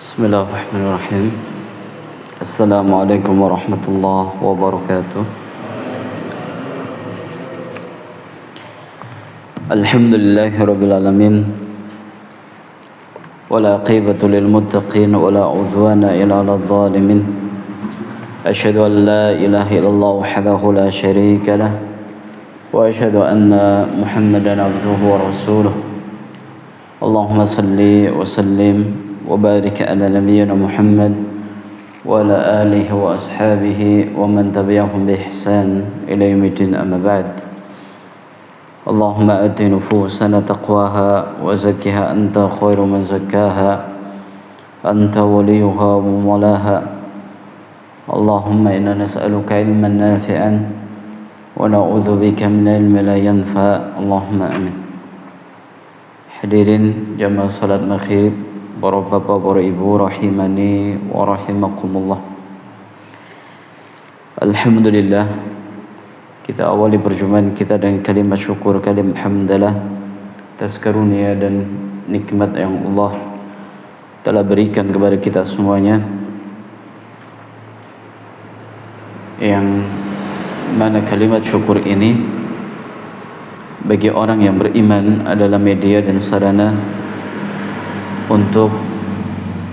Bismillahirrahmanirrahim. Assalamualaikum warahmatullahi wabarakatuh. Alhamdulillahirabbil alamin. Wala aqibatu lil muttaqin wala udwana illa 'alal zalimin. Asyhadu an la ilaha illallah wahdahu la syarika lah wa asyhadu anna Muhammadan abduhu wa rasuluh. Allahumma salli wa sallim وبارك على نبينا محمد وعلى آله وأصحابه ومن تبعهم بإحسان إلى يوم الدين أما بعد. اللهم آت نفوسنا تقواها وزكها أنت خير من زكاها أنت وليها ومولاها. اللهم إنا نسألك علما نافعا ونعوذ بك من علم لا ينفع. اللهم آمين. Hadirin jamaah salat maghrib, para bapak, para ibu, rahimani wa rahimakumullah. Alhamdulillah, kita awali perjumpaan kita dengan kalimat syukur, kalimat hamdalah atas karunia dan nikmat yang Allah telah berikan kepada kita semuanya, yang mana kalimat syukur ini bagi orang yang beriman adalah media dan sarana untuk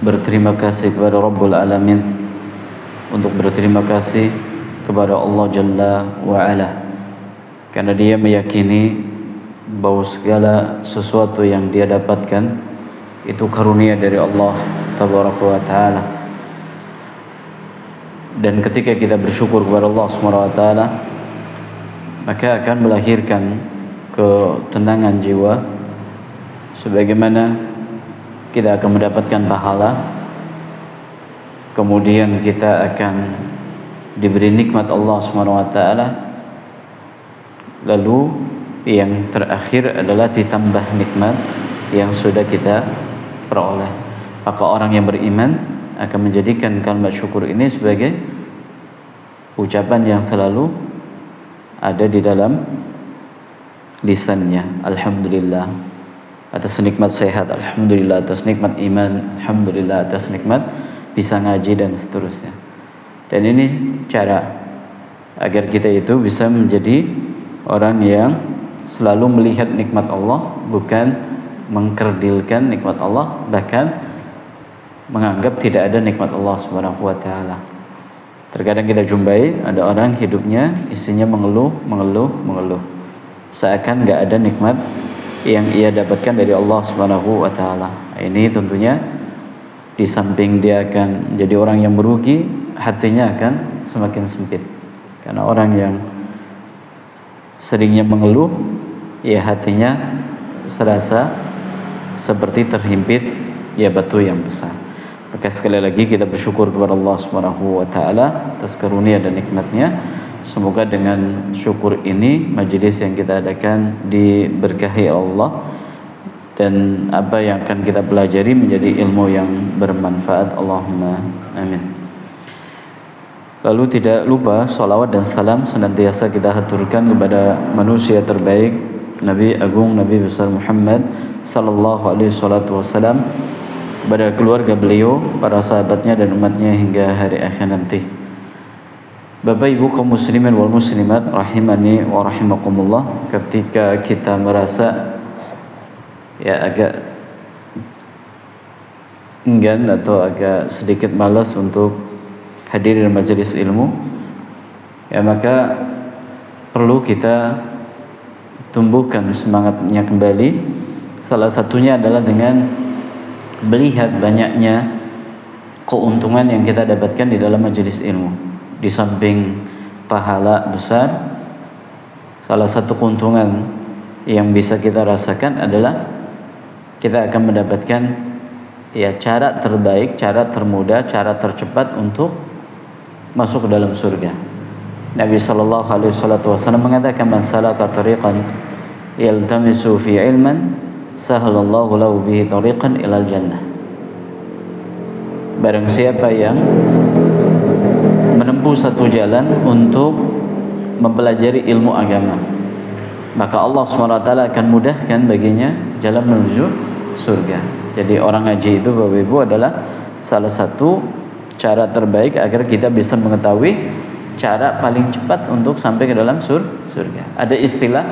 berterima kasih kepada Rabbul Alamin, untuk berterima kasih kepada Allah Jalla wa'ala, karena dia meyakini bahwa segala sesuatu yang dia dapatkan itu karunia dari Allah Tabaraka wa Ta'ala. Dan ketika kita bersyukur kepada Allah Subhanahu wa Ta'ala, maka akan melahirkan ketenangan jiwa, sebagaimana kita akan mendapatkan pahala, kemudian kita akan diberi nikmat Allah Subhanahu wa Ta'ala, lalu yang terakhir adalah ditambah nikmat yang sudah kita peroleh. Maka orang yang beriman akan menjadikan kalimat syukur ini sebagai ucapan yang selalu ada di dalam lisannya. Alhamdulillah atas nikmat sehat, alhamdulillah atas nikmat iman, alhamdulillah atas nikmat bisa ngaji dan seterusnya. Dan ini cara agar kita itu bisa menjadi orang yang selalu melihat nikmat Allah, bukan mengkerdilkan nikmat Allah, bahkan menganggap tidak ada nikmat Allah Subhanahu wa Ta'ala. Terkadang kita jumpai ada orang hidupnya isinya mengeluh, seakan gak ada nikmat yang ia dapatkan dari Allah Subhanahu wa Ta'ala. Ini tentunya di samping dia akan menjadi orang yang merugi, hatinya akan semakin sempit. Karena orang yang seringnya mengeluh, ya hatinya serasa seperti terhimpit ya batu yang besar. Maka sekali lagi kita bersyukur kepada Allah Subhanahu wa Ta'ala atas karunia dan nikmatnya. Semoga dengan syukur ini majelis yang kita adakan diberkahi Allah, dan apa yang akan kita pelajari menjadi ilmu yang bermanfaat. Allahumma amin. Lalu tidak lupa salawat dan salam senantiasa kita haturkan kepada manusia terbaik, Nabi Agung, Nabi besar Muhammad sallallahu alaihi wasallam, kepada keluarga beliau, para sahabatnya dan umatnya hingga hari akhir nanti. Bapak Ibu kaum muslimin wal muslimat rahimani wa rahimakumullah, ketika kita merasa ya agak enggan atau agak sedikit malas untuk hadir di majelis ilmu, ya maka perlu kita tumbuhkan semangatnya kembali. Salah satunya adalah dengan melihat banyaknya keuntungan yang kita dapatkan di dalam majelis ilmu. Di samping pahala besar, salah satu keuntungan yang bisa kita rasakan adalah kita akan mendapatkan ya cara terbaik, cara termudah, cara tercepat untuk masuk ke dalam surga. Nabi sallallahu alaihi wasallam mengatakan, "Man salaka tariqan yaltamisu fi ilman, sahalallahu lahu bihi tariqan ilal jannah." Barang siapa yang menempuh satu jalan untuk mempelajari ilmu agama, maka Allah SWT akan mudahkan baginya jalan menuju surga. Jadi orang ngaji itu Bapak Ibu adalah salah satu cara terbaik agar kita bisa mengetahui cara paling cepat untuk sampai ke dalam surga. Ada istilah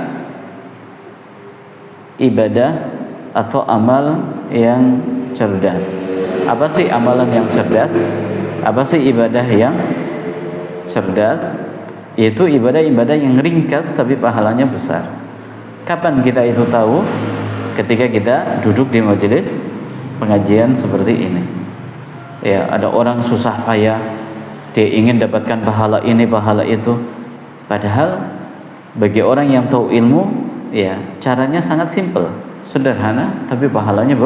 ibadah atau amal yang cerdas. Apa sih amalan yang cerdas? Apa sih ibadah yang cerdas? Yaitu ibadah-ibadah yang ringkas tapi pahalanya besar. Kapan kita itu tahu? Ketika kita duduk di majelis pengajian seperti ini. Ya, ada orang susah payah, dia ingin dapatkan pahala ini, pahala itu. Padahal bagi orang yang tahu ilmu, ya, caranya sangat simpel, sederhana, tapi pahalanya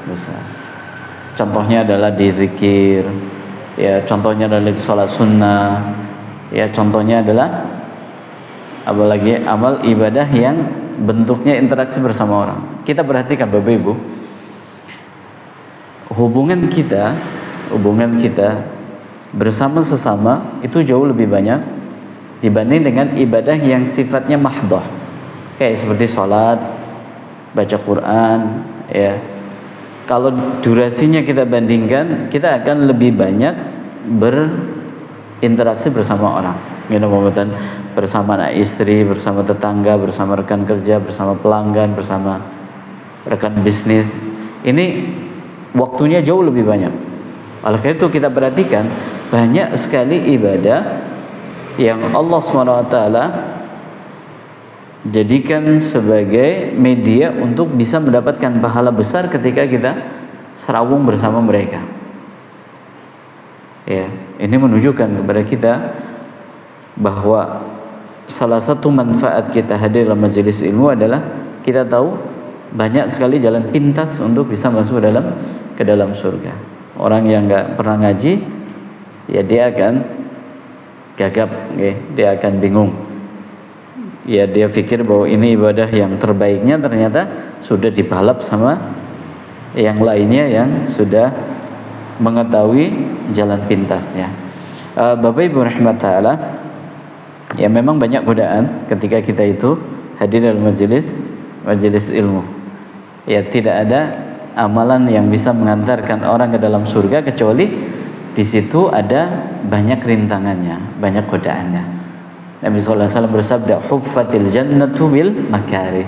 besar. Contohnya adalah di zikir, ya, contohnya adalah di sholat sunnah, ya, contohnya adalah apalagi amal ibadah yang bentuknya interaksi bersama orang. Kita perhatikan Bapak Ibu, hubungan kita bersama sesama itu jauh lebih banyak dibanding dengan ibadah yang sifatnya mahdhah, kayak seperti sholat, baca Quran, ya. Kalau durasinya kita bandingkan, kita akan lebih banyak berinteraksi bersama orang, bersama anak istri, bersama tetangga, bersama rekan kerja, bersama pelanggan, bersama rekan bisnis. Ini waktunya jauh lebih banyak. Oleh karena itu kita perhatikan banyak sekali ibadah yang Allah SWT jadikan sebagai media untuk bisa mendapatkan pahala besar ketika kita serawung bersama mereka. Ya, ini menunjukkan kepada kita bahwa salah satu manfaat kita hadir dalam majelis ilmu adalah kita tahu banyak sekali jalan pintas untuk bisa masuk ke dalam surga. Orang yang nggak pernah ngaji, ya dia akan gagap, dia akan bingung. Ya, dia pikir bahwa ini ibadah yang terbaiknya, ternyata sudah dibalap sama yang lainnya yang sudah mengetahui jalan pintasnya. Bapak Ibu rahmat ta'ala, ya memang banyak godaan ketika kita itu hadir dalam majelis ilmu. Ya, tidak ada amalan yang bisa mengantarkan orang ke dalam surga kecuali di situ ada banyak rintangannya, banyak godaannya. Nabi SAW bersabda, huffatil jannatu bil makarih.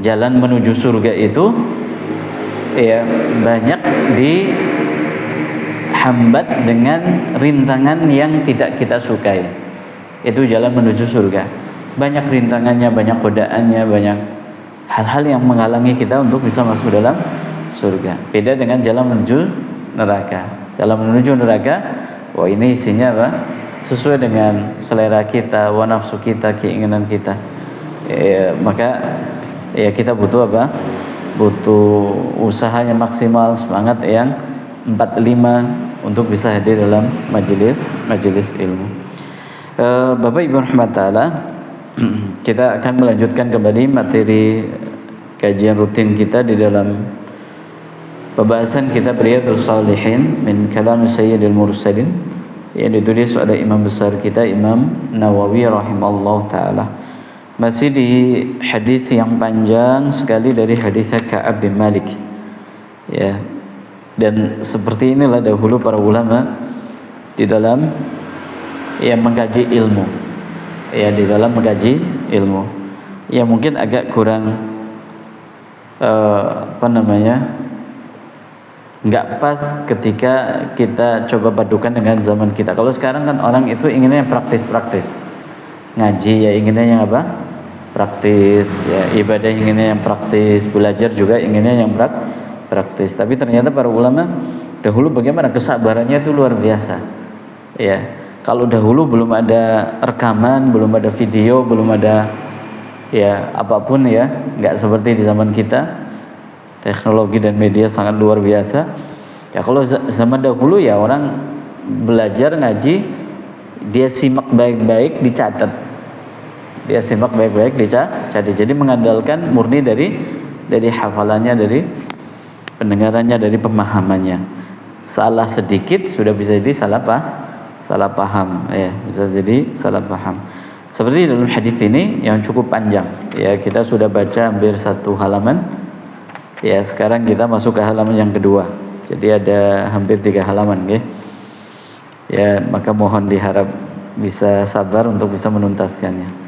Jalan menuju surga itu ya banyak dihambat dengan rintangan yang tidak kita sukai. Itu jalan menuju surga. Banyak rintangannya, banyak godaannya, banyak hal-hal yang menghalangi kita untuk bisa masuk ke dalam surga. Beda dengan jalan menuju neraka. Jalan menuju neraka, wah ini isinya apa? Sesuai dengan selera kita, wa nafsu kita, keinginan kita. Ya, maka ya kita butuh apa? Butuh usahanya maksimal, semangat yang 45 untuk bisa hadir dalam majelis ilmu. Bapak Ibu rahmat ta'ala, kita akan melanjutkan kembali materi kajian rutin kita di dalam pembahasan kitab Riyadhus Shalihin min kalam Sayyidil Mursalin yang ditulis oleh imam besar kita Imam Nawawi rahimahullah ta'ala. Masih di hadis yang panjang sekali dari hadis Ka'ab bin Malik, ya. Dan seperti inilah dahulu para ulama di dalam mengkaji ilmu, ya, di dalam mengkaji ilmu. Ya mungkin agak kurang nggak pas ketika kita coba padukan dengan zaman kita. Kalau sekarang kan orang itu inginnya yang praktis-praktis, ngaji ya inginnya yang apa? Praktis, ya ibadah inginnya yang praktis, belajar juga inginnya yang praktis. Tapi ternyata para ulama dahulu bagaimana kesabarannya itu luar biasa. Ya, kalau dahulu belum ada rekaman, belum ada video, belum ada ya apapun, ya nggak seperti di zaman kita. Teknologi dan media sangat luar biasa. Ya kalau zaman dahulu ya orang belajar ngaji, dia simak baik-baik, dicatat. Dia simak baik-baik, dicatat. Jadi mengandalkan murni dari hafalannya, dari pendengarannya, dari pemahamannya. Salah sedikit sudah bisa jadi salah paham, ya, bisa jadi salah paham. Seperti dalam hadis ini yang cukup panjang, ya kita sudah baca hampir 1 halaman. Ya, sekarang kita masuk ke halaman yang kedua. Jadi ada hampir 3 halaman nggih. Ya, maka mohon diharap bisa sabar untuk bisa menuntaskannya.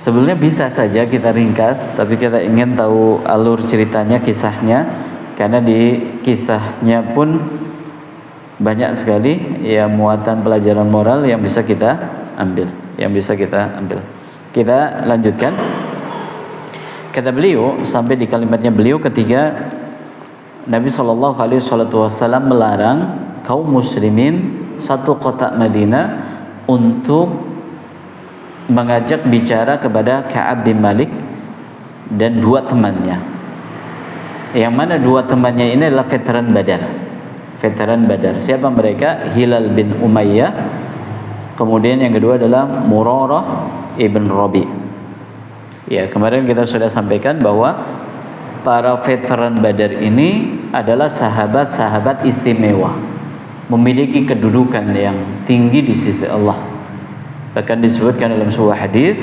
Sebelumnya bisa saja kita ringkas, tapi kita ingin tahu alur ceritanya, kisahnya, karena di kisahnya pun banyak sekali ya muatan pelajaran moral yang bisa kita ambil, Kita lanjutkan. Kata beliau sampai di kalimatnya beliau ketika Nabi SAW melarang kaum muslimin satu kota Madinah untuk mengajak bicara kepada Ka'ab bin Malik dan 2 temannya. Yang mana 2 temannya ini adalah veteran Badar. Siapa mereka? Hilal bin Umayyah. Kemudian yang kedua adalah Murarah ibn Rabi. Ya, kemarin kita sudah sampaikan bahwa para veteran Badar ini adalah sahabat-sahabat istimewa, memiliki kedudukan yang tinggi di sisi Allah. Bahkan disebutkan dalam sebuah hadis,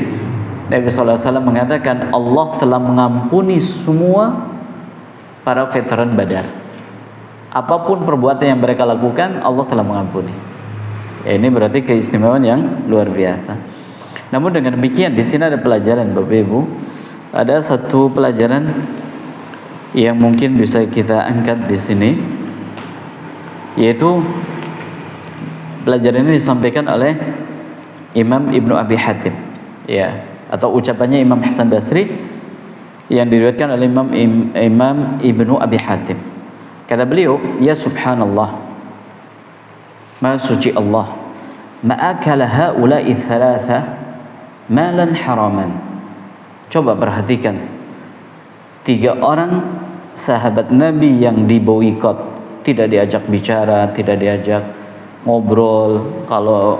Nabi SAW mengatakan Allah telah mengampuni semua para veteran Badar. Apapun perbuatan yang mereka lakukan, Allah telah mengampuni. Ya, ini berarti keistimewaan yang luar biasa. Namun dengan demikian di sini ada pelajaran Bapak Ibu. Ada satu pelajaran yang mungkin bisa kita angkat di sini, yaitu pelajaran ini disampaikan oleh Imam Ibnu Abi Hatim, ya, atau ucapannya Imam Hasan Basri yang diriwayatkan oleh Imam Ibnu Abi Hatim. Kata beliau, ya subhanallah, maha suci Allah, ma'akala ha'ula'i thalatha malan haraman. Coba perhatikan 3 orang sahabat Nabi yang diboikot, tidak diajak bicara, tidak diajak ngobrol, kalau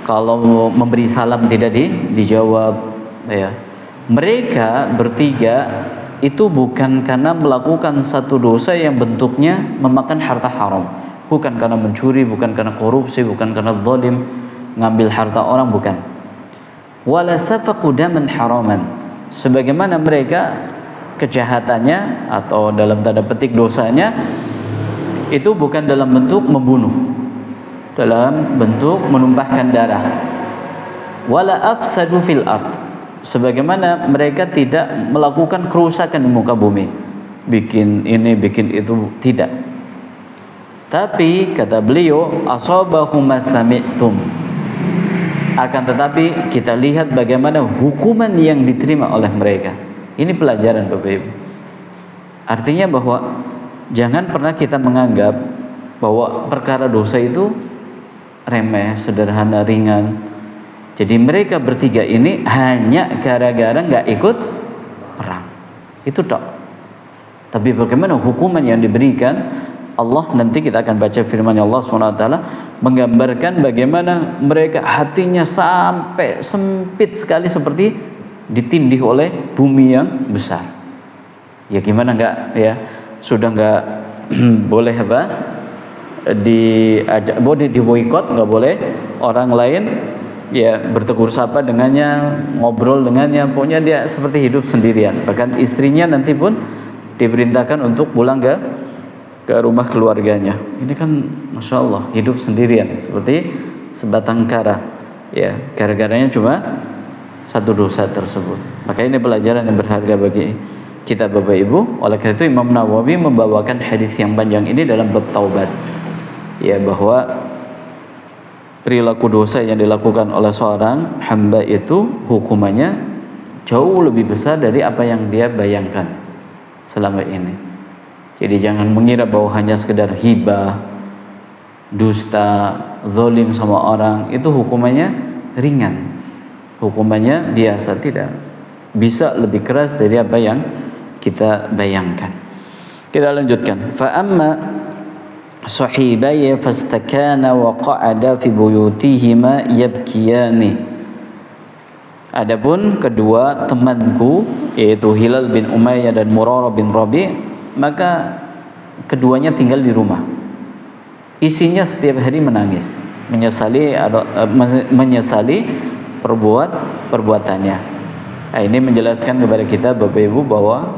kalau memberi salam tidak dijawab, ya. Mereka bertiga itu bukan karena melakukan satu dosa yang bentuknya memakan harta haram, bukan karena mencuri, bukan karena korupsi, bukan karena zalim, ngambil harta orang, bukan. Wala safaqu daman haraman, sebagaimana mereka kejahatannya atau dalam tanda petik dosanya itu bukan dalam bentuk membunuh, dalam bentuk menumpahkan darah. Wala afsadu fil ard, sebagaimana mereka tidak melakukan kerusakan di muka bumi, bikin ini bikin itu, tidak. Tapi kata beliau, asabahum masami'tum, akan tetapi kita lihat bagaimana hukuman yang diterima oleh mereka. Ini pelajaran Bapak Ibu. Artinya bahwa jangan pernah kita menganggap bahwa perkara dosa itu remeh, sederhana, ringan. Jadi mereka bertiga ini hanya gara-gara nggak ikut perang, itu tok. Tapi bagaimana hukuman yang diberikan Allah, nanti kita akan baca firman Allah SWT menggambarkan bagaimana mereka hatinya sampai sempit sekali seperti ditindih oleh bumi yang besar. Ya gimana nggak, ya sudah nggak boleh boleh diboikot, nggak boleh orang lain ya bertegur sapa dengannya, ngobrol dengannya, pokoknya dia seperti hidup sendirian. Bahkan istrinya nanti pun diperintahkan untuk pulang ke rumah keluarganya. Ini kan Masya Allah, hidup sendirian seperti sebatang kara, ya, gara-garanya cuma satu dosa tersebut. Maka ini pelajaran yang berharga bagi kita Bapak Ibu. Oleh karena itu Imam Nawawi membawakan hadis yang panjang ini dalam bab taubat, ya, bahwa perilaku dosa yang dilakukan oleh seorang hamba itu hukumannya jauh lebih besar dari apa yang dia bayangkan selama ini. Jadi jangan mengira bahwa hanya sekedar hibah, dusta, zalim sama orang itu hukumannya ringan, hukumannya biasa. Tidak, bisa lebih keras dari apa yang kita bayangkan. Kita lanjutkan. Fa amma sahibaya fastakana wa qa'ada fi buyutihima yabkiyani. Adapun kedua temanku, yaitu Hilal bin Umayyah dan Murarah bin Rabi', maka keduanya tinggal di rumah. Isinya setiap hari menangis, menyesali perbuatannya. Nah, ini menjelaskan kepada kita Bapak Ibu bahwa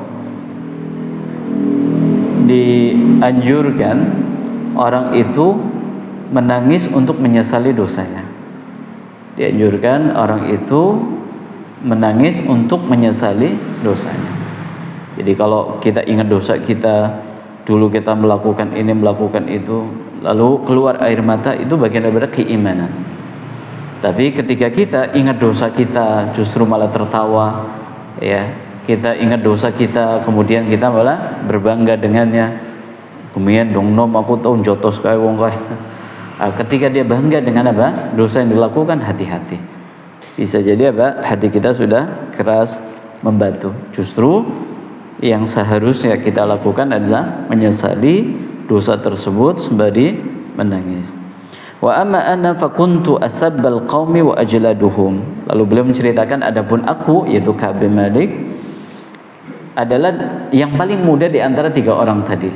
dianjurkan orang itu menangis untuk menyesali dosanya. Dianjurkan orang itu menangis untuk menyesali dosanya. Jadi kalau kita ingat dosa kita, dulu kita melakukan ini, melakukan itu, lalu keluar air mata, itu bagian daripada keimanan. Tapi ketika kita ingat dosa kita, justru malah tertawa, ya, kita ingat dosa kita, kemudian kita malah berbangga dengannya. Kemudian dong nom aku tahu jotos kayak wong kae. Ketika dia bangga dengan apa? Dosa yang dilakukan, hati-hati. Bisa jadi apa? Hati kita sudah keras membatu. Justru yang seharusnya kita lakukan adalah menyesali dosa tersebut sembari menangis. Wa amma ana fakuntu asabbal qaumi wa ajladuhum. Lalu beliau menceritakan, adapun aku, yaitu Ka'ab bin Malik, adalah yang paling muda di antara tiga orang tadi.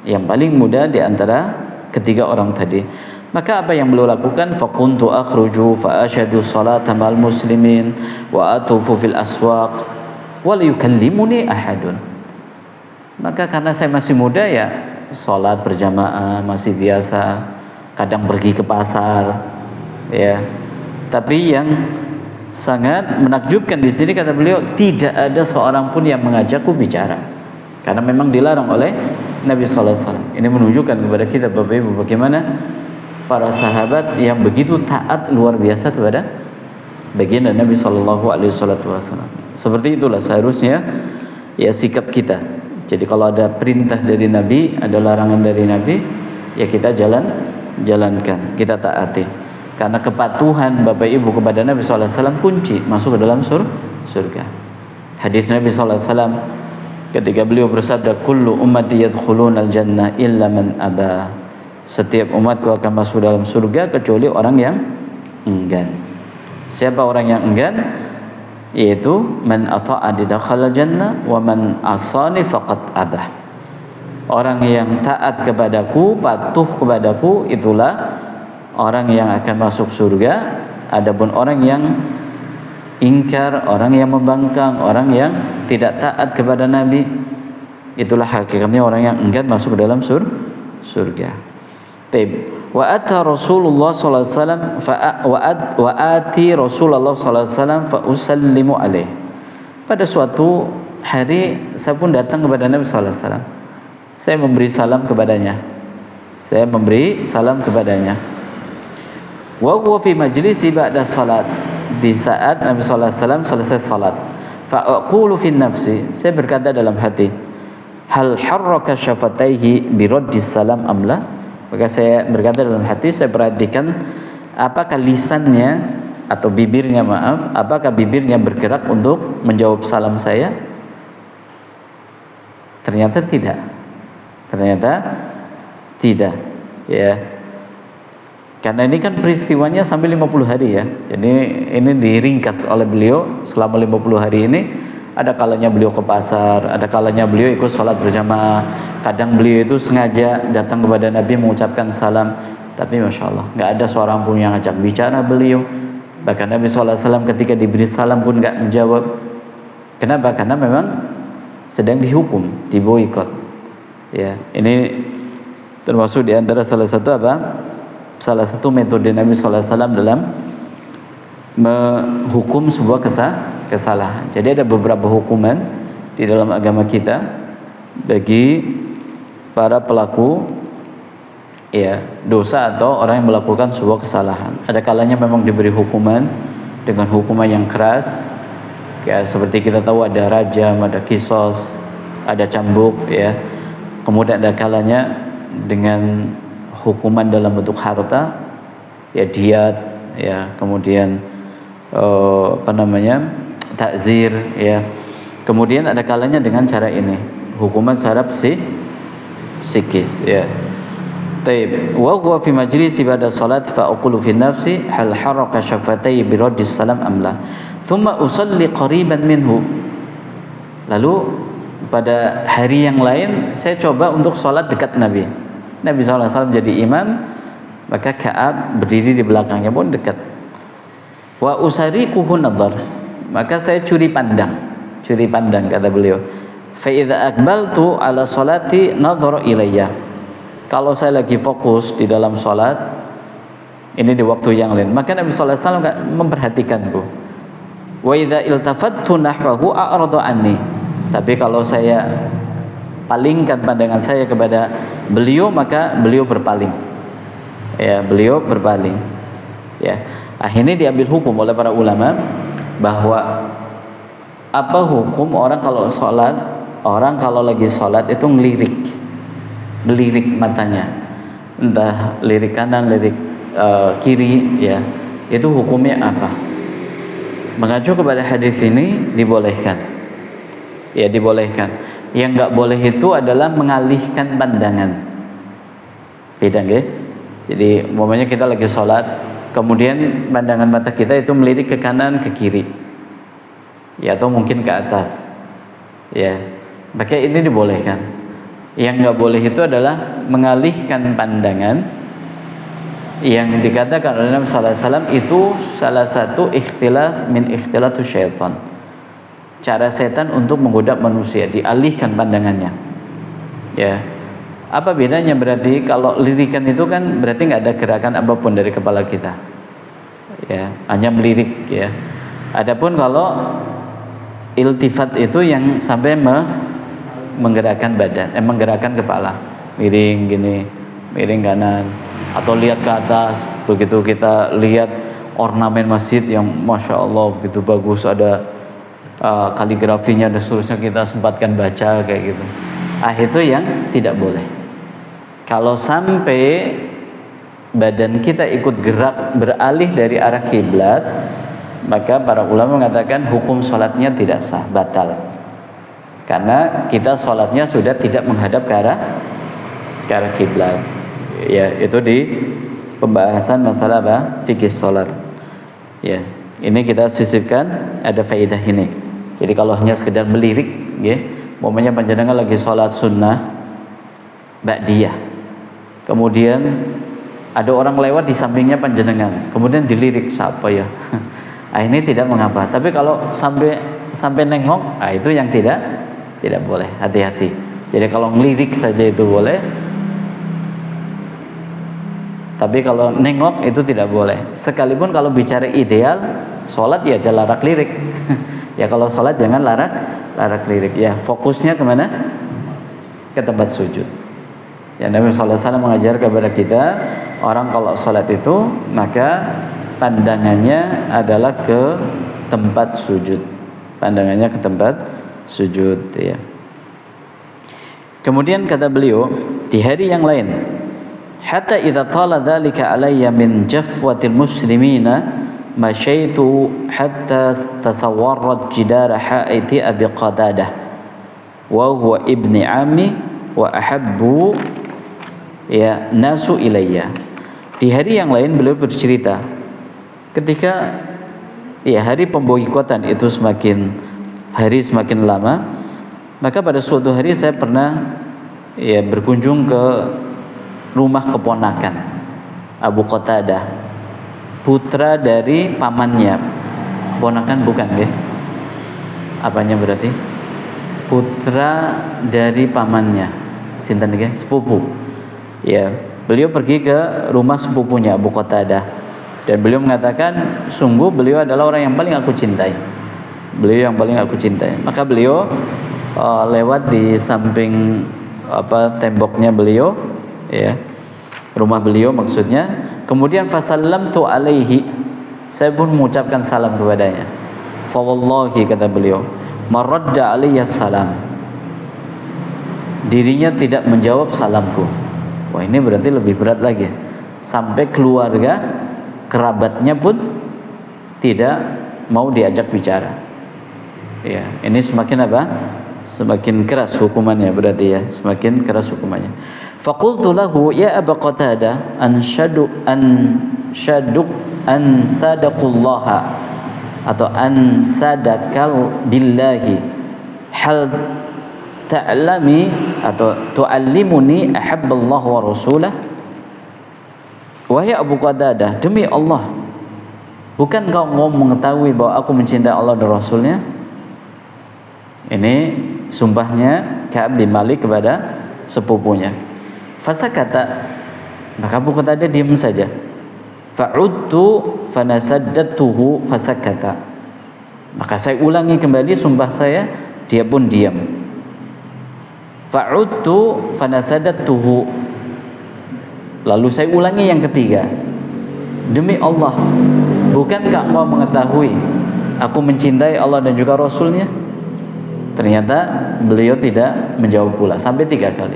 Yang paling muda di antara ketiga orang tadi. Maka apa yang beliau lakukan? Fakuntu akhruju fa asyhadu salata mal muslimin wa atufu fil aswaq wa la yukallimuni ahadun. Maka karena saya masih muda, ya salat berjamaah masih biasa, kadang pergi ke pasar, ya. Tapi yang sangat menakjubkan di sini, kata beliau, tidak ada seorang pun yang mengajakku bicara, karena memang dilarang oleh Nabi sallallahu alaihi wasallam. Ini menunjukkan kepada kita, Bapak Ibu, bagaimana para sahabat yang begitu taat luar biasa kepada baginda Nabi sallallahu alaihi wasallam. Seperti itulah seharusnya ya sikap kita. Jadi kalau ada perintah dari Nabi, ada larangan dari Nabi, ya kita jalankan, kita taati. Karena kepatuhan Bapak Ibu kepada Nabi sallallahu alaihi wasallam kunci masuk ke dalam surga. Hadis Nabi sallallahu alaihi wasallam ketika beliau bersabda, kullu ummati yadkhulunal jannah illa man aba. Setiap umatku akan masuk dalam surga kecuali orang yang enggan. Siapa orang yang enggan? Yaitu man ata'ani dakhala jannah wa man asani faqad abah. Orang yang taat kepadaku, patuh kepadaku, itulah orang yang akan masuk surga. Adapun orang yang ingkar, orang yang membangkang, orang yang tidak taat kepada Nabi, itulah hakikatnya orang yang enggan masuk ke dalam surga. Wa ata Rasulullah sallallahu alaihi wasallam wa ati Rasulullah sallallahu alaihi wasallam fa usallimu alaih. Pada suatu hari saya pun datang kepada Nabi sallallahu alaihi wasallam. Saya memberi salam kepadanya. Wa huwa fi majlisi ba'da salat. Di saat Nabi sallallahu alaihi wasallam selesai salat. Fa aqulu fi nafsi, saya berkata dalam hati, hal harraka syafataihi bi raddis salam amla? Maka saya berkata dalam hati, saya perhatikan apakah lisannya atau bibirnya, apakah bibirnya bergerak untuk menjawab salam saya? Ternyata tidak, ya. Karena ini kan peristiwanya sampai 50 hari ya. Jadi ini diringkas oleh beliau selama 50 hari ini. Ada kalanya beliau ke pasar, ada kalanya beliau ikut sholat berjamaah. Kadang beliau itu sengaja datang kepada Nabi mengucapkan salam. Tapi Masya Allah, nggak ada seorang pun yang ngajak bicara beliau. Bahkan Nabi SAW ketika diberi salam pun nggak menjawab. Kenapa? Karena memang sedang dihukum, diboikot. Ya, ini termasuk di antara salah satu metode Nabi SAW dalam menghukum sebuah kesalahan. Jadi ada beberapa hukuman di dalam agama kita bagi para pelaku ya dosa atau orang yang melakukan sebuah kesalahan. Ada kalanya memang diberi hukuman dengan hukuman yang keras, ya seperti kita tahu ada rajam, ada kisos, ada cambuk, ya. Kemudian ada kalanya dengan hukuman dalam bentuk harta, ya diat, ya kemudian takzir, ya. Kemudian ada kalanya dengan cara ini, hukuman secara psikis, ya. Taib. Wa huwa fi majlisi ba'da salat fa aqulu fi nafsi hal haraka syafatai bi raddis salam amla. Thumma usalli qariban minhu. Lalu pada hari yang lain saya coba untuk salat dekat Nabi. Nabi SAW jadi imam, maka Ka'ab berdiri di belakangnya pun dekat. Wa usariquhu nadhar. Maka saya curi pandang kata beliau. Fa idza aqbaltu ala salati nadhara ilayya. Kalau saya lagi fokus di dalam salat, ini di waktu yang lain, maka Nabi sallallahu alaihi wasallam memperhatikanku. Wa idza iltafattu nahwahu a'rada anni. Tapi kalau saya palingkan pandangan saya kepada beliau, maka beliau berpaling. Ya, beliau berpaling. Ya. Akhirnya diambil hukum oleh para ulama bahwa apa hukum orang kalau sholat, orang kalau lagi sholat itu ngelirik matanya, entah lirik kanan, lirik kiri, ya, itu hukumnya apa? Mengacu kepada hadis ini dibolehkan, ya, dibolehkan. Yang nggak boleh itu adalah mengalihkan pandangan. Beda, nggih? Jadi umpamanya kita lagi sholat, kemudian pandangan mata kita itu melirik ke kanan, ke kiri, ya, atau mungkin ke atas, ya, maka ini dibolehkan. Yang nggak boleh itu adalah mengalihkan pandangan. Yang dikatakan oleh Nabi sallallahu alaihi wasallam itu salah satu ikhtilas min ikhtilatus syaitan, cara setan untuk menggoda manusia, dialihkan pandangannya. Ya, apa bedanya berarti? Kalau lirikan itu kan berarti nggak ada gerakan apapun dari kepala kita, ya, hanya melirik, ya. Adapun kalau iltifat itu yang sampai menggerakkan badan, menggerakkan kepala, miring gini, miring kanan, atau lihat ke atas. Begitu kita lihat ornamen masjid yang masya Allah begitu bagus, ada kaligrafinya dan seterusnya, kita sempatkan baca kayak gitu. Itu yang tidak boleh. Kalau sampai badan kita ikut gerak beralih dari arah kiblat, maka para ulama mengatakan hukum sholatnya tidak sah, batal. Karena kita sholatnya sudah tidak menghadap ke arah kiblat. Ya, itu di pembahasan masalah apa? Fikih sholat. Ya, ini kita sisipkan, ada faedah ini. Jadi kalau hanya sekedar melirik, ya, umpamanya panjenengan lagi sholat sunnah ba'diyah, kemudian ada orang lewat di sampingnya panjenengan, kemudian dilirik, siapa ya? Ini tidak mengapa. Tapi kalau sampai nengok, itu yang tidak boleh. Hati-hati. Jadi kalau ngelirik saja itu boleh, tapi kalau nengok itu tidak boleh. Sekalipun kalau bicara ideal sholat, ya jangan larak lirik. Ya kalau sholat jangan larak lirik. Ya fokusnya kemana? Ke tempat sujud. Ya, Nabi sallallahu alaihi wasallam mengajar kepada kita, orang kalau sholat itu maka pandangannya adalah ke tempat sujud. Pandangannya ke tempat sujud, ya. Kemudian kata beliau di hari yang lain, hatta idza tala dzalika alayya min jafwatil muslimina masyaitu hatta tasawwarat jidara haiti abi qadadah wa huwa ibni ammi wa ahabbu ya nasu ilayya. Di hari yang lain beliau bercerita ketika ya hari pemboikotan itu semakin lama, maka pada suatu hari saya pernah ya berkunjung ke rumah keponakan Abu Qatadah, putra dari pamannya. Keponakan bukan, ya? Apanya berarti? Putra dari pamannya. Sinten nggih? Sepupu. Ya, beliau pergi ke rumah sepupunya Abu Qatadah dan beliau mengatakan, sungguh beliau adalah orang yang paling aku cintai. Beliau yang paling aku cintai. Maka beliau lewat di samping temboknya beliau, ya, rumah beliau maksudnya. Kemudian fasallamtu alaihi, saya pun mengucapkan salam kepadanya. Fa wallahi, kata beliau, maradda alayya salam, dirinya tidak menjawab salamku. Wah, ini berarti lebih berat lagi. Sampai keluarga kerabatnya pun tidak mau diajak bicara. Ya, ini semakin apa? Semakin keras hukumannya berarti, ya, semakin keras hukumannya. Faqultu lahu ya Aba Qatadah anshadu an sadaqullaha atau an sadakal billahi hal ta'lami atau tu'allimuni ahabballahu wa rasulah. Wahai Abu Qatadah, demi Allah, bukan kau mau mengetahui bahwa aku mencintai Allah dan Rasulnya? Ini sumpahnya Ka'ab bin Malik kepada sepupunya. Fasakata, maka Abu Qatadah diam saja. Fa'udtu fanasaddatuhu fasakata, maka saya ulangi kembali sumpah saya, dia pun diam. Fa'udtu fanasaddatuhu, lalu saya ulangi yang ketiga. Demi Allah, bukankah engkau mengetahui aku mencintai Allah dan juga Rasulnya? Ternyata beliau tidak menjawab pula sampai 3 kali.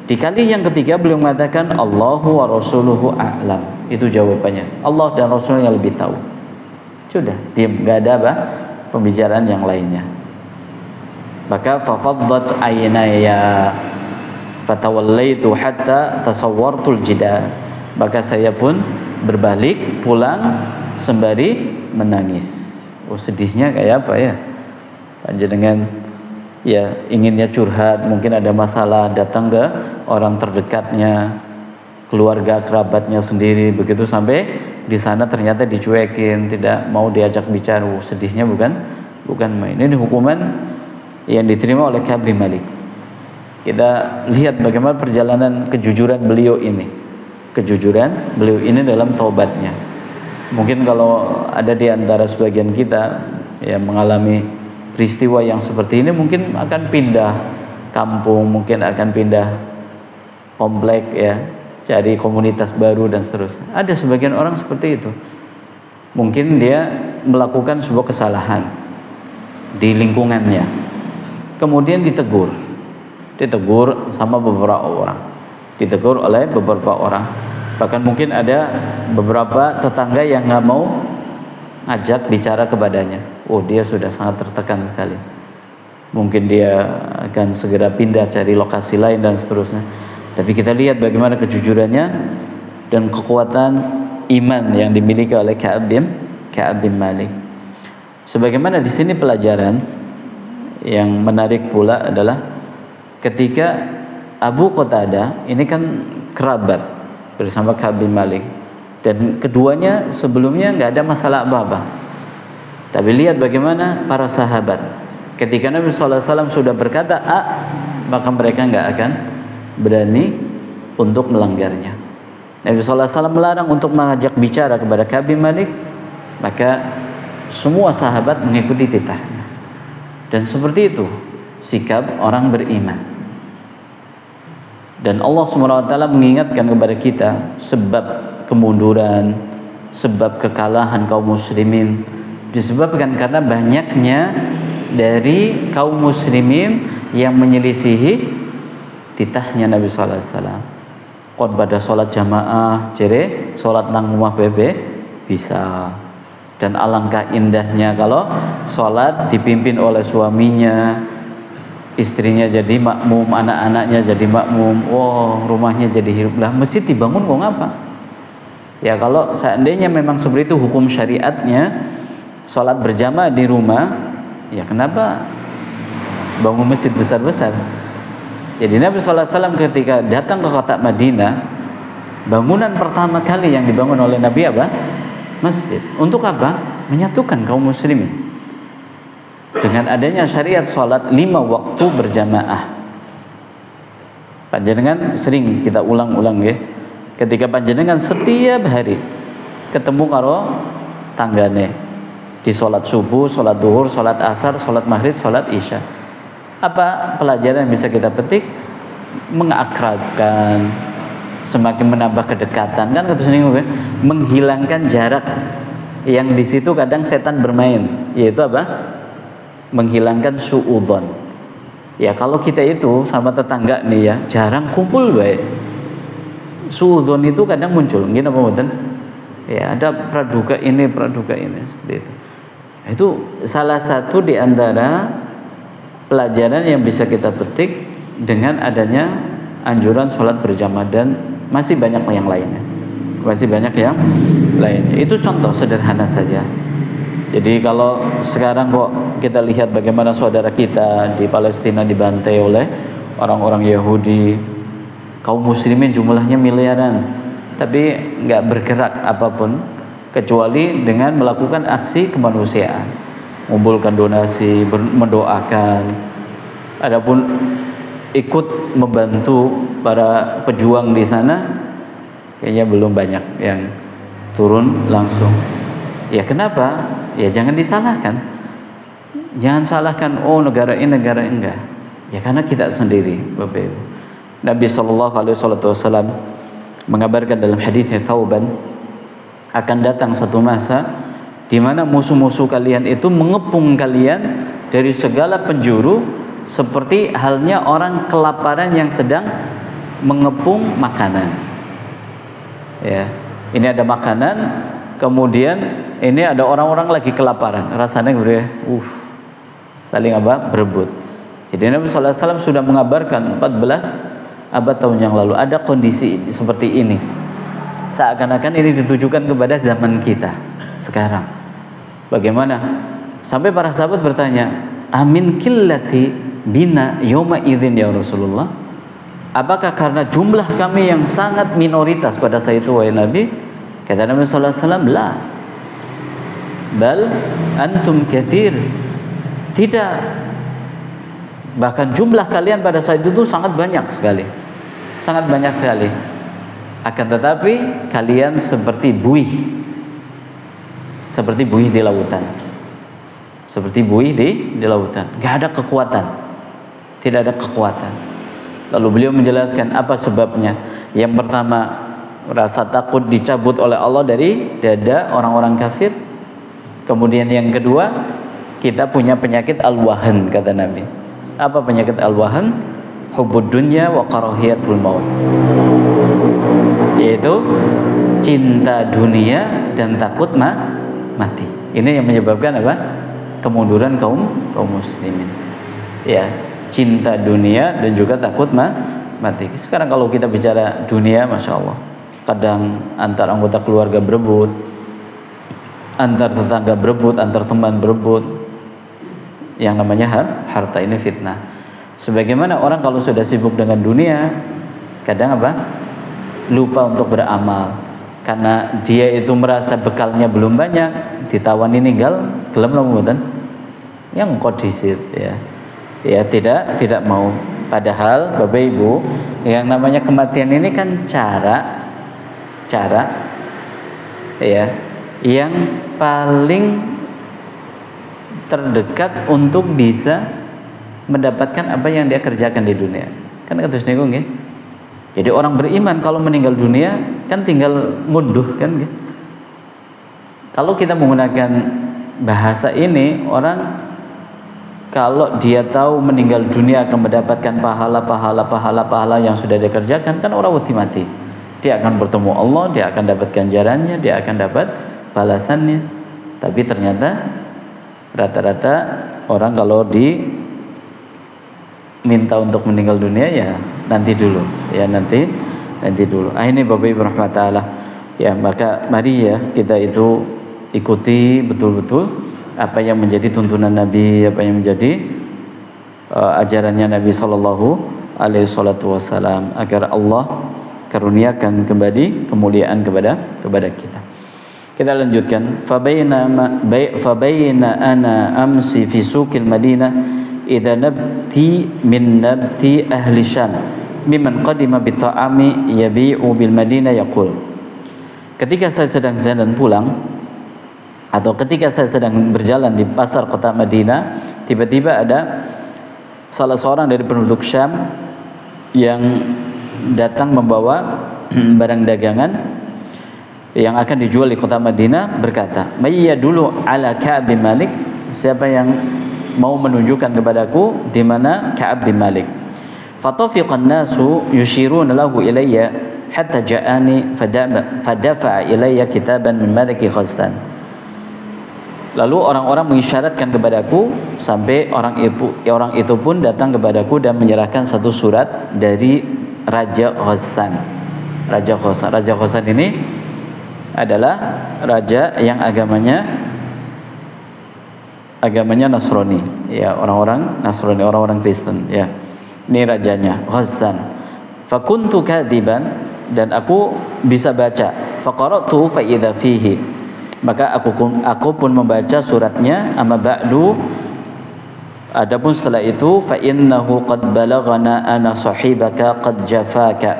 Di kali yang ketiga beliau mengatakan Allahu wa rasuluhu a'lam. Itu jawabannya. Allah dan Rasulnya lebih tahu. Sudah, diam, enggak ada apa pembicaraan yang lainnya. Maka fafaddat aynaya fatawallaitu hatta tasawwartul jidar. Maka saya pun berbalik pulang sembari menangis. Oh, sedihnya kayak apa ya? Panjenengan ya inginnya curhat, mungkin ada masalah, datang ke orang terdekatnya, keluarga kerabatnya sendiri, begitu sampai di sana ternyata dicuekin, tidak mau diajak bicara. Oh, sedihnya bukan main. Ini hukuman yang diterima oleh Ka'ab bin Malik. Kita lihat bagaimana perjalanan kejujuran beliau ini. Kejujuran beliau ini dalam taubatnya. Mungkin kalau ada di antara sebagian kita yang mengalami peristiwa yang seperti ini, mungkin akan pindah kampung, mungkin akan pindah komplek ya, cari komunitas baru dan seterusnya. Ada sebagian orang seperti itu. Mungkin dia melakukan sebuah kesalahan di lingkungannya, kemudian ditegur sama beberapa orang, ditegur oleh beberapa orang. Bahkan mungkin ada beberapa tetangga yang nggak mau ngajak bicara kepadanya. Oh, dia sudah sangat tertekan sekali. Mungkin dia akan segera pindah cari lokasi lain dan seterusnya. Tapi kita lihat bagaimana kejujurannya dan kekuatan iman yang dimiliki oleh Ka'ab bin Malik. Sebagaimana di sini pelajaran yang menarik pula adalah ketika Abu Qatadah ini kan kerabat bersama Ka'ab bin Malik, dan keduanya sebelumnya nggak ada masalah apa-apa. Tapi lihat bagaimana para sahabat ketika Nabi SAW sudah berkata A, maka mereka nggak akan berani untuk melanggarnya. Nabi SAW melarang untuk mengajak bicara kepada Ka'ab bin Malik, maka semua sahabat mengikuti titahnya. Dan seperti itu sikap orang beriman. Dan Allah SWT mengingatkan kepada kita sebab kemunduran, sebab kekalahan kaum muslimin disebabkan karena banyaknya dari kaum muslimin yang menyelisihi titahnya Nabi sallallahu alaihi wasallam. Kon pada salat jamaah, jere salat nang rumah bebe bisa. Dan alangkah indahnya kalau salat dipimpin oleh suaminya, istrinya jadi makmum, anak-anaknya jadi makmum. Oh, rumahnya jadi hidup. Lah masjid dibangun kok ngapa? Ya kalau seandainya memang seperti itu hukum syariatnya, sholat berjamaah di rumah, ya kenapa bangun masjid besar-besar? Jadi Nabi SAW ketika datang ke kota Madinah, bangunan pertama kali yang dibangun oleh Nabi apa? Masjid. Untuk apa? Menyatukan kaum muslimin. Dengan adanya syariat sholat 5 waktu berjamaah, panjenengan sering kita ulang-ulang ya. Ketika panjenengan setiap hari ketemu karo tanggane di sholat subuh, sholat duhur, sholat asar, sholat maghrib, sholat isya, apa pelajaran yang bisa kita petik? Mengakrabkan, semakin menambah kedekatan, kan kata sini menghilangkan jarak yang di situ kadang setan bermain, yaitu apa? Menghilangkan suudzon. Ya kalau kita itu sama tetangga nih ya jarang kumpul baik, suudzon itu kadang muncul, gini apa betul? Ya ada praduga ini seperti itu. Itu salah satu di antara pelajaran yang bisa kita petik dengan adanya anjuran sholat berjamaah, dan masih banyak yang lainnya. Itu contoh sederhana saja. Jadi kalau sekarang kok kita lihat bagaimana saudara kita di Palestina dibantai oleh orang-orang Yahudi, kaum muslimin jumlahnya miliaran, tapi nggak bergerak apapun kecuali dengan melakukan aksi kemanusiaan, mengumpulkan donasi, mendoakan, Adapun ikut membantu para pejuang di sana kayaknya belum banyak yang turun langsung. Ya kenapa? Ya jangan disalahkan. Jangan salahkan negara ini negara enggak. Ya karena kita sendiri, Bapak Ibu. Nabi sallallahu alaihi wasallam mengabarkan dalam hadisnya Thauban, akan datang satu masa di mana musuh-musuh kalian itu mengepung kalian dari segala penjuru, seperti halnya orang kelaparan yang sedang mengepung makanan. Ya, ini ada makanan, kemudian ini ada orang-orang lagi kelaparan, rasanya saling berebut. Jadi Nabi sallallahu alaihi wasallam sudah mengabarkan 14 abad tahun yang lalu ada kondisi seperti ini. Seakan-akan ini ditujukan kepada zaman kita sekarang. Bagaimana? Sampai para sahabat bertanya, amin killati bina yawma idzin ya Rasulullah? Apakah karena jumlah kami yang sangat minoritas pada saat itu wahai Nabi? Kata Nabi sallallahu alaihi wasallam, la. Bal antum katsir. Tidak. Bahkan jumlah kalian pada saat itu sangat banyak sekali. Sangat banyak sekali. Akan tetapi kalian seperti buih. Seperti buih di lautan. Seperti buih di lautan. Gak ada kekuatan. Tidak ada kekuatan. Lalu beliau menjelaskan apa sebabnya. Yang pertama, rasa takut dicabut oleh Allah dari dada orang-orang kafir. Kemudian yang kedua, kita punya penyakit al-wahan, kata Nabi. Apa penyakit al-wahan? Hubbud dunya wa karahiyatul maut. Yaitu cinta dunia dan takut mati. Ini yang menyebabkan apa? Kemunduran kaum muslimin. Ya, cinta dunia dan juga takut mati. Sekarang kalau kita bicara dunia, masya Allah, kadang antar anggota keluarga berebut, antar tetangga berebut, antar teman berebut. Yang namanya harta ini fitnah. Sebagaimana orang kalau sudah sibuk dengan dunia, kadang lupa untuk beramal. Karena dia itu merasa bekalnya belum banyak, ditawani ninggal, gelem mboten. Yang kodisit ya. Ya tidak mau. Padahal Bapak Ibu, yang namanya kematian ini kan cara ya yang paling terdekat untuk bisa mendapatkan apa yang dia kerjakan di dunia. Kan kados niku nggih. Jadi orang beriman kalau meninggal dunia kan tinggal ngunduh kan nggih. Kalau kita menggunakan bahasa ini, orang kalau dia tahu meninggal dunia akan mendapatkan pahala yang sudah dia kerjakan, kan orang wedi mati. Dia akan bertemu Allah, dia akan dapat ganjarannya, dia akan dapat balasannya. Tapi ternyata rata-rata orang kalau minta untuk meninggal dunia, ya nanti dulu. Ini Bapak Ibu rahmat taala. Ya, maka mari ya kita itu ikuti betul-betul apa yang menjadi tuntunan Nabi, apa yang menjadi ajarannya Nabi sallallahu alaihi wasallam, agar Allah karuniakan kembali kemuliaan kepada kita. Kita lanjutkan. Fabaina ana amsi fi suqil Madinah idza nabti min nabti ahli Syam mimman qadima bi ta'ami yabi'u bil Madinah yaqul. Ketika saya sedang jalan pulang atau ketika saya sedang berjalan di pasar kota Madinah, tiba-tiba ada salah seorang dari penduduk Syam yang datang membawa barang dagangan yang akan dijual di kota Madinah, berkata, "Mayya dulu ala Ka'ab bin Malik?" Siapa yang mau menunjukkan kepadaku di mana Ka'ab bin Malik? Fatafiqan nasu yushiruna lahu ilayya hatta ja'ani fadafa'a ilayya kitaban min Maliki Ghassan. Lalu orang-orang mengisyaratkan kepadaku sampai orang itu pun datang kepadaku dan menyerahkan satu surat dari Raja Ghassan. Raja Ghassan ini adalah raja yang agamanya Nasrani, ya, orang-orang Nasrani, orang-orang Kristen, ya. Ini rajanya Ghassan. Fakuntu kadiban, dan aku bisa baca. Faqara'tu fa idza fihi, maka aku pun membaca suratnya. Amma ba'du, Adapun setelah itu fa innahu qad balaghana ana sahibaka qad jafaka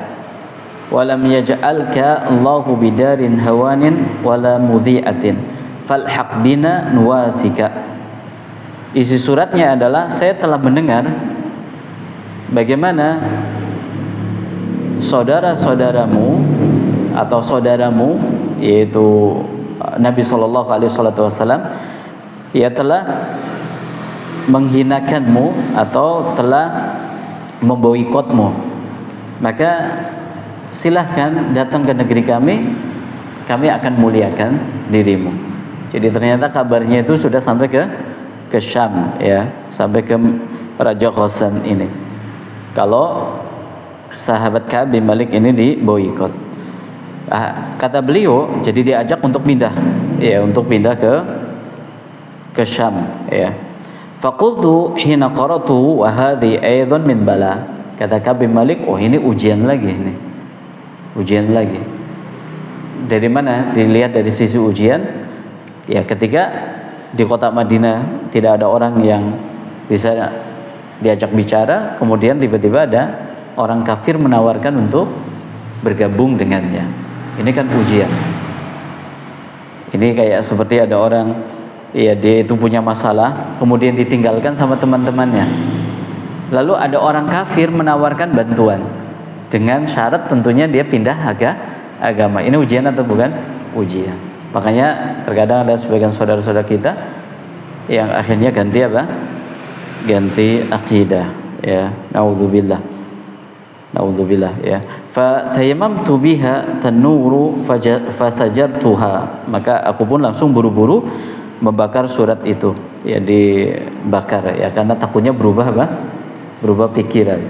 wa lam yaj'alka Allahu bidarin hawanin wala mudhi'atin falhaq bina nuwasika. Isi suratnya adalah, saya telah mendengar bagaimana saudara-saudaramu atau saudaramu, yaitu Nabi sallallahu alaihi wasallam, ia telah menghinakanmu atau telah memboikotmu, maka silahkan datang ke negeri kami akan muliakan dirimu. Jadi ternyata kabarnya itu sudah sampai ke Syam, ya, sampai ke Raja Ghassan ini. Kalau sahabat Ka'ab bin Malik ini diboikot, kata beliau, jadi diajak untuk pindah, ya, untuk pindah ke Syam, ya. Faqultu hina qara'tu wa hadhi aidan min bala. Kata Ka'ab bin Malik, oh ini ujian lagi ini. Ujian lagi. Dari mana? Dilihat dari sisi ujian, ya, ketika di kota Madinah tidak ada orang yang bisa diajak bicara, kemudian tiba-tiba ada orang kafir menawarkan untuk bergabung dengannya. Ini kan ujian. Ini kayak seperti ada orang, ya, dia itu punya masalah, kemudian ditinggalkan sama teman-temannya. Lalu ada orang kafir menawarkan bantuan dengan syarat tentunya dia pindah agama. Ini ujian atau bukan? Ujian. Makanya terkadang ada sebagian saudara-saudara kita yang akhirnya ganti apa? Ganti akidah, ya. Naudzubillah, ya. Fa tayammamtu biha tanuru fasajartuha. Maka aku pun langsung buru-buru membakar surat itu, ya, dibakar, ya, karena takutnya berubah apa? Berubah pikiran.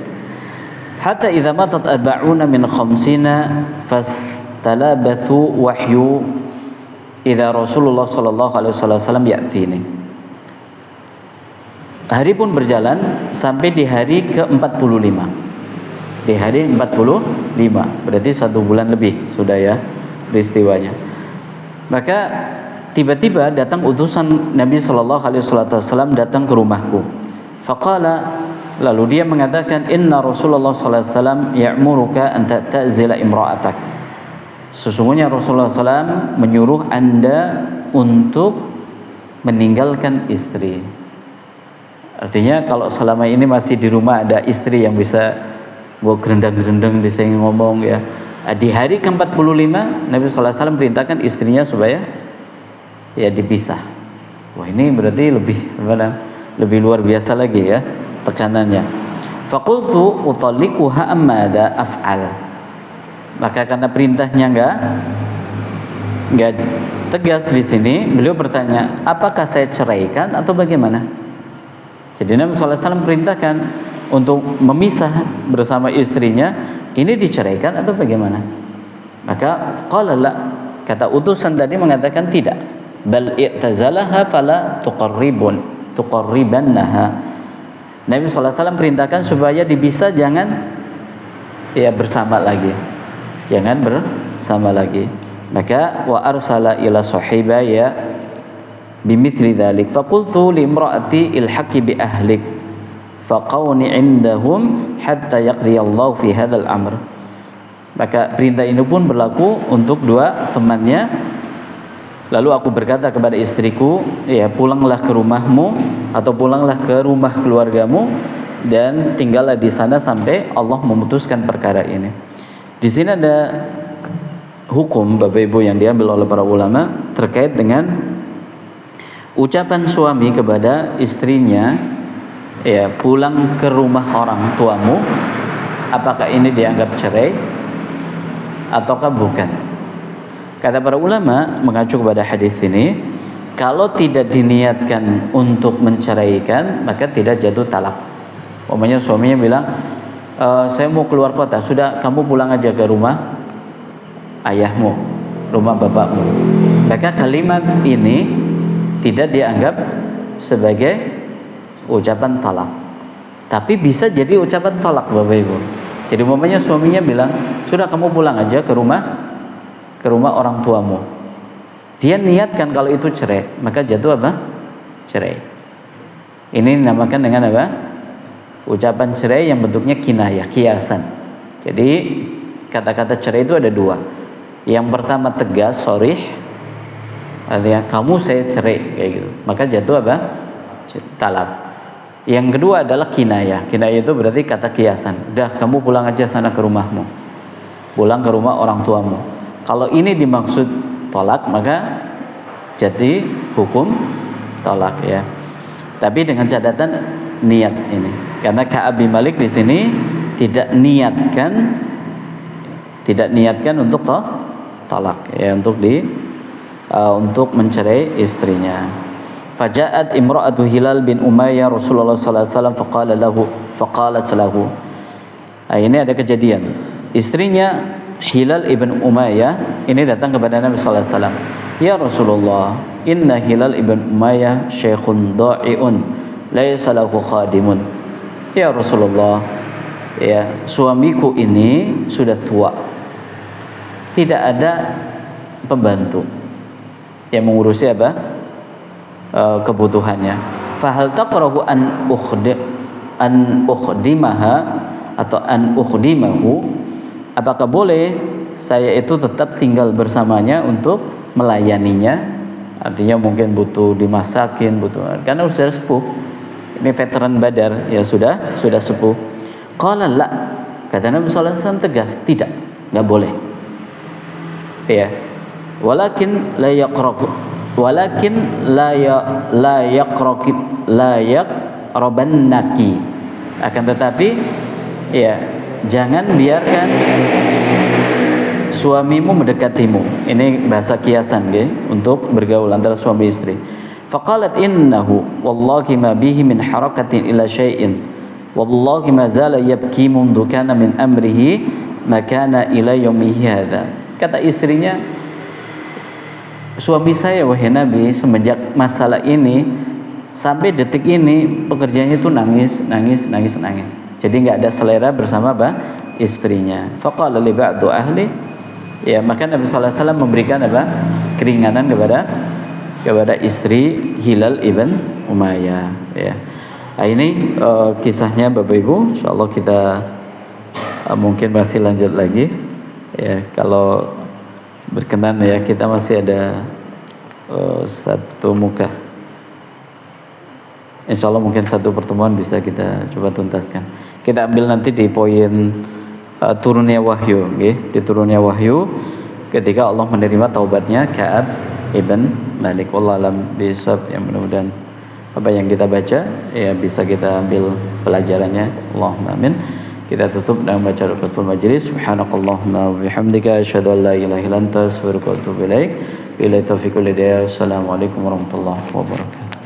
Hatta idza matat arba'una min khamsina fastalabathu wahyu idza Rasulullah sallallahu alaihi wasallam ya'tini. Hari pun berjalan sampai di hari ke-45. Di hari 45, berarti 1 bulan lebih sudah, ya, peristiwanya. Maka tiba-tiba datang utusan Nabi sallallahu alaihi wasallam datang ke rumahku. Faqala, lalu dia mengatakan, inna Rasulullah sallallahu alaihi wasallam ya'muruka an ta'tazila imra'atak. Sesungguhnya Rasulullah SAW menyuruh Anda untuk meninggalkan istri. Artinya kalau selama ini masih di rumah ada istri yang bisa gerendang-gerendang, bisa ngomong, ya. Di hari ke-45 Nabi SAW perintahkan istrinya supaya, ya, dipisah. Wah, ini berarti lebih luar biasa lagi, ya, tekanannya. Faqultu utalliquha amada af'al. Maka karena perintahnya enggak tegas di sini, beliau bertanya, apakah saya ceraikan atau bagaimana? Jadi Nabi SAW perintahkan untuk memisah bersama istrinya, ini diceraikan atau bagaimana? Maka qala la, kata utusan tadi mengatakan tidak. Bal i'tazalaha fala tuqarribannaha. Nabi SAW perintahkan supaya dipisah, jangan, ya, bersama lagi. Jangan bersama lagi. Maka wa arsala ila sahibaya bimithli dzalik faqultu li imraati ilhaqi bi ahlik faqawni indahum hatta yaqdi Allah fi hadzal amr. Maka perintah ini pun berlaku untuk dua temannya. Lalu aku berkata kepada istriku, ya, pulanglah ke rumahmu atau pulanglah ke rumah keluargamu dan tinggallah di sana sampai Allah memutuskan perkara ini. Di sini ada hukum, Bapak Ibu, yang diambil oleh para ulama terkait dengan ucapan suami kepada istrinya, ya, pulang ke rumah orang tuamu, apakah ini dianggap cerai ataukah bukan? Kata para ulama mengacu kepada hadis ini, kalau tidak diniatkan untuk menceraikan maka tidak jatuh talak. Umpamanya suaminya bilang, saya mau keluar kota, sudah kamu pulang aja ke rumah ayahmu, rumah bapakmu. Maka kalimat ini tidak dianggap sebagai ucapan talak, tapi bisa jadi ucapan talak, Bapak Ibu. Jadi umpamanya suaminya bilang, sudah kamu pulang aja ke rumah orang tuamu. Dia niatkan kalau itu cerai, maka jatuh apa? Cerai. Ini dinamakan dengan apa? Ucapan cerai yang bentuknya kinayah, kiasan. Jadi kata-kata cerai itu ada dua. Yang pertama tegas, sharih, artinya kamu saya cerai kayak gitu. Maka jatuh apa? Talak. Yang kedua adalah kinayah. Kinayah itu berarti kata kiasan. Udah kamu pulang aja sana ke rumahmu. Pulang ke rumah orang tuamu. Kalau ini dimaksud tolak maka jadi hukum tolak ya. Tapi dengan catatan niat ini. Karena Ka'ab bin Malik di sini tidak niatkan untuk tolak ya, untuk mencerai istrinya. Faja'at imra'atu Hilal bin Umayyah Rasulullah sallallahu alaihi wasallam faqalat lahu. Ini ada kejadian. Istrinya Hilal ibn Umayyah ini datang kepada Nabi sallallahu alaihi wasallam. Ya Rasulullah, inna Hilal ibn Umayyah syekhun da'iun laisa lahu khadimun. Ya Rasulullah, ya suamiku ini sudah tua, tidak ada pembantu yang mengurusi apa? Kebutuhannya. Fahal taqrahu an ukhdimaha atau an ukhdimahu? Apakah boleh saya itu tetap tinggal bersamanya untuk melayaninya? Artinya mungkin butuh dimasakin, karena sudah sepuh. Ini veteran Badar, ya sudah sepuh. Qala la, kata Nabi sallallahu alaihi wasallam tegas, tidak, enggak boleh. Ya. Walakin la yaqrabannaki. Akan tetapi ya, jangan biarkan suamimu mendekatimu. Ini bahasa kiasan nggih, untuk bergaul antara suami istri. Faqalat innahu wallahi ma bihi min harakatin ila syai'in wallahi ma zala yabki mundu kana min amrihi ma kana ila yaumihi hadza. Kata istrinya, suami saya wahai Nabi semenjak masalah ini sampai detik ini pekerjaannya itu nangis. Jadi enggak ada selera bersama istrinya. Faqala li ba'du ahli, ya maka Nabi sallallahu alaihi wasallam memberikan keringanan kepada istri Hilal ibn Umayyah ya. Nah, ini kisahnya Bapak Ibu, insyaallah kita mungkin masih lanjut lagi ya, kalau berkenan ya, kita masih ada satu muka. Insyaallah mungkin satu pertemuan bisa kita coba tuntaskan. Kita ambil nanti di poin turunnya wahyu nggih, di turunnya wahyu ketika Allah menerima taubatnya Ka'ab ibn Malik. Wallahu alam bisawab. Yang mudah-mudahan apa yang kita baca ya bisa kita ambil pelajarannya. Allahumma amin. Kita tutup dengan baca Fathul Majlis. Subhanakallahumma wa bihamdika asyhadu an la ilaha illa anta astaghfiruka wa atubu ilaik. Billahi taufiq wal hidayah. Assalamualaikum warahmatullahi wabarakatuh.